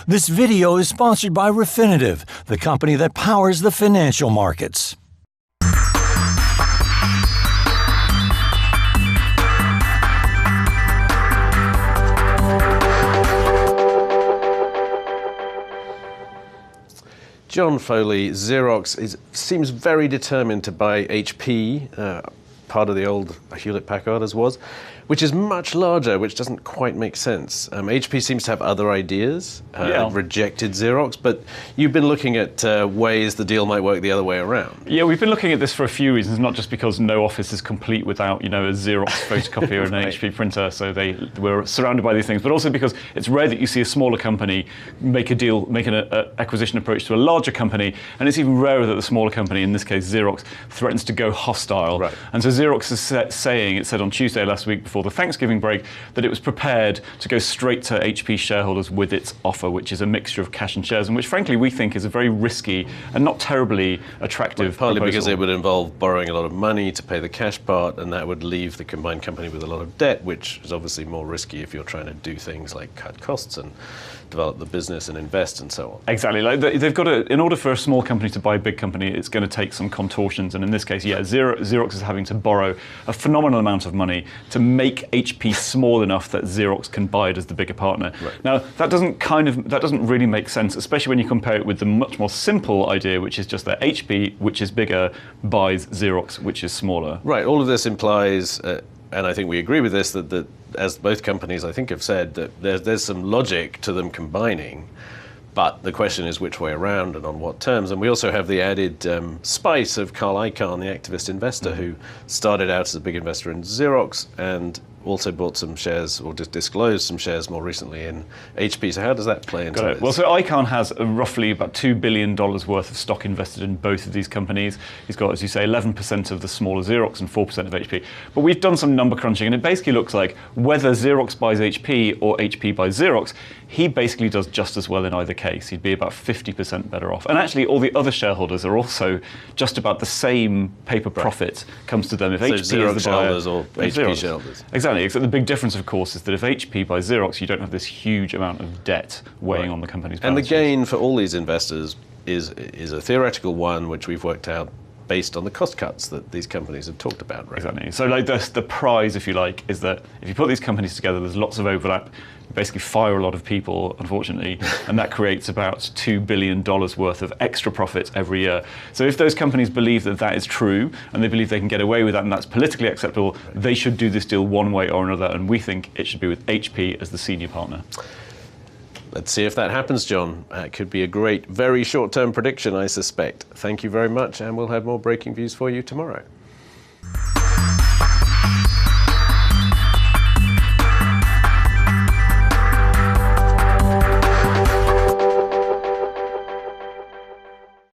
This video is sponsored by Refinitiv, the company that powers the financial markets. John Foley, Xerox, seems very determined to buy HP, part of the old Hewlett-Packard as was, which is much larger, which doesn't quite make sense. HP seems to have other ideas, rejected Xerox, but you've been looking at ways the deal might work the other way around. Yeah, we've been looking at this for a few reasons, not just because no office is complete without, a Xerox photocopier and an HP printer, so we're surrounded by these things, but also because it's rare that you see a smaller company make a deal, make an acquisition approach to a larger company, and it's even rarer that the smaller company, in this case Xerox, threatens to go hostile. Right. And so Xerox is saying, it said on Tuesday last week before the Thanksgiving break, that it was prepared to go straight to HP shareholders with its offer, which is a mixture of cash and shares, and which frankly we think is a very risky and not terribly attractive Partly proposal. because it would involve borrowing a lot of money to pay the cash part, and that would leave the combined company with a lot of debt, which is obviously more risky if you're trying to do things like cut costs and develop the business and invest and so on. Exactly. Like they've got in order for a small company to buy a big company, it's going to take some contortions, and in this case, Xerox is having to borrow a phenomenal amount of money to make HP small enough that Xerox can buy it as the bigger partner. Right. Now, that doesn't really make sense, especially when you compare it with the much more simple idea, which is just that HP, which is bigger, buys Xerox, which is smaller. Right. All of this implies, and I think we agree with this, that as both companies I think have said, that there's some logic to them combining. But the question is which way around and on what terms. And we also have the added spice of Carl Icahn, the activist investor, who started out as a big investor in Xerox and also bought some shares, or just disclosed some shares more recently in HP. So how does that play into this? Well, so Icahn has roughly about $2 billion worth of stock invested in both of these companies. He's got, as you say, 11% of the smaller Xerox and 4% of HP. But we've done some number crunching, and it basically looks like whether Xerox buys HP or HP buys Xerox, he basically does just as well in either case. He'd be about 50% better off. And actually, all the other shareholders are also just about the same paper profit comes to them if HP is the buyer. Shareholders or HP shareholders. Exactly. Except the big difference, of course, is that if HP buys Xerox, you don't have this huge amount of debt weighing on the company's balance sheet. And the gain for all these investors is a theoretical one, which we've worked out based on the cost cuts that these companies have talked about. Right? Exactly. So like the prize, if you like, is that if you put these companies together, there's lots of overlap. You basically fire a lot of people, unfortunately, and that creates about $2 billion worth of extra profit every year. So if those companies believe that that is true, and they believe they can get away with that, and that's politically acceptable, they should do this deal one way or another, and we think it should be with HP as the senior partner. Let's see if that happens, John. It could be a great, very short-term prediction, I suspect. Thank you very much, and we'll have more breaking views for you tomorrow.